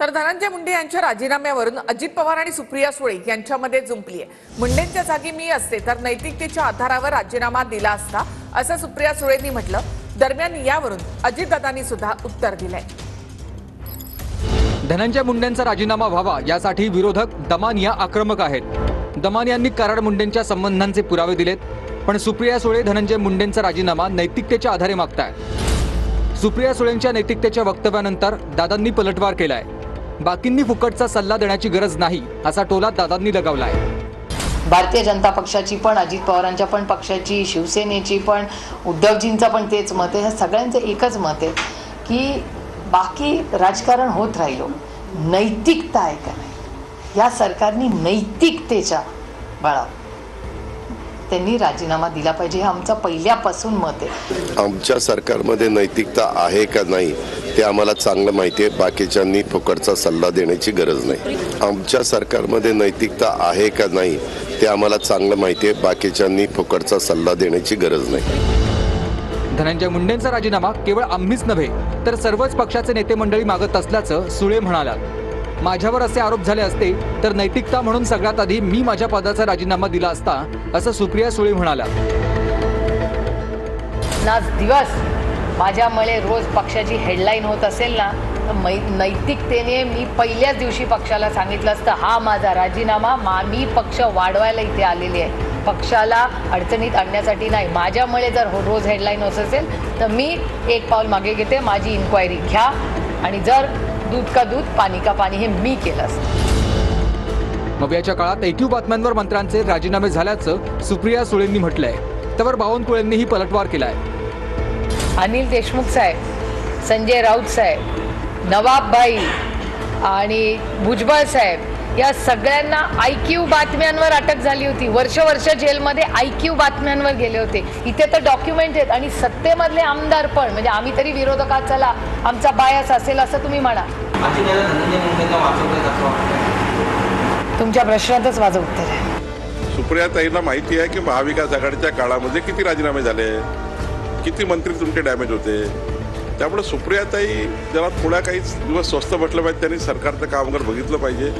तर धनंजय मुंडे यांच्या राजीनाम्यावरून अजित पवार आणि सुप्रिया सुळे यांच्यामध्ये जुंपली आहे। मुंडेंच्या जागी मी असते तर नैतिकतेच्या आधारावर राजीनामा दिला असता असं सुप्रिया सुळेंनी म्हटलं। दरम्यान यावरून अजितदादांनी सुद्धा उत्तर दिलंय। धनंजय मुंडेंचा राजीनामा व्हावा यासाठी विरोधक दमानिया आक्रमक आहेत। दमानियांनी कराड मुंडेंच्या संबंधांचे पुरावे दिलेत, पण सुप्रिया सुळे धनंजय मुंडेंचा राजीनामा नैतिकतेच्या आधारे मागतायत। सुप्रिया सुळेंच्या नैतिकतेच्या वक्तव्यानंतर दादांनी पलटवार केलाय। बाकींनी फुकटचा सल्ला देण्याची गरज नाही असा टोला दादांनी लगावलाय। भारतीय जनता पक्षाची पण, अजित पवारांच्या पण पक्षाची, शिवसेनेची पण, उद्धवजींचं पण तेच मत आहे। सगळ्यांचं एकच मत आहे की बाकी राजकारण होत राहिलो, नैतिकता आहे का नाही, या सरकारने नैतिकतेच्या बळावर त्यांनी राजीनामा दिला पाहिजे, हे आमचं पहिल्यापासून मत आहे। आमच्या सरकारमध्ये नैतिकता आहे का नाही ते आम्हाला चांगलं माहिती आहे, बाकीच्यांनी फुकटचा सल्ला देण्याची गरज नाही। आमच्या सरकारमध्ये नैतिकता आहे का नाही ते आम्हाला चांगलं माहिती आहे, बाकीच्यांनी फुकटचा सल्ला देण्याची गरज नाही। धनंजय मुंडेंचा राजीनामा केवळ आम्हीच नव्हे तर सर्वच पक्षाचे नेते मंडळी मागत असल्याचं सुळे म्हणालात। माझ्यावर असे आरोप झाले असते तर नैतिकता म्हणून सगळ्यात आधी मी माझ्या पदाचा राजीनामा दिला असता असं सुप्रिया सुळे म्हणाल्या। ना दिवस माझ्यामुळे रोज पक्षाची हेडलाईन होत असेल ना, तर नैतिकतेने मी पहिल्याच दिवशी पक्षाला सांगितलं असतं हा माझा राजीनामा, मी पक्ष वाढवायला इथे आलेली आहे, पक्षाला अडचणीत आणण्यासाठी नाही। माझ्यामुळे जर रोज हेडलाईन होत असेल तर मी एक पाऊल मागे घेते, माझी इन्क्वायरी घ्या, आणि जर दूध का दूध पाणी का पाणी हे मी केलं असतं। मग काळात ऐक्यू बातम्यांवर मंत्र्यांचे राजीनामे झाल्याचं सुप्रिया सुळेंनी म्हटलंय, त्यावर बावनकुळेंनीही पलटवार केलाय। अनिल देशमुख साहेब, संजय राऊत साहेब, नवाब भाई आणि भुजबळ साहेब या सगळ्यांना IQ बातम्यांवर अटक झाली होती। वर्ष जेलमध्ये IQ बातम्यांवर गेले होते। इथे तर डॉक्युमेंट आहेत, आणि सत्तेमधले आमदार पण, म्हणजे आम्ही तरी विरोधकात चला आमचा बायस असेल असं तुम्ही म्हणा। तुमच्या प्रश्नातच माझं उत्तर आहे। सुप्रियाताईंना माहिती आहे की महाविकास आघाडीच्या काळामध्ये किती राजीनामे झाले, किती मंत्री तुमचे डॅमेज होते। त्यामुळे सुप्रियाताई जरा थोड्या काही दिवस स्वस्त बसलं पाहिजे, त्यांनी सरकारचं काम वगैरे बघितलं पाहिजे।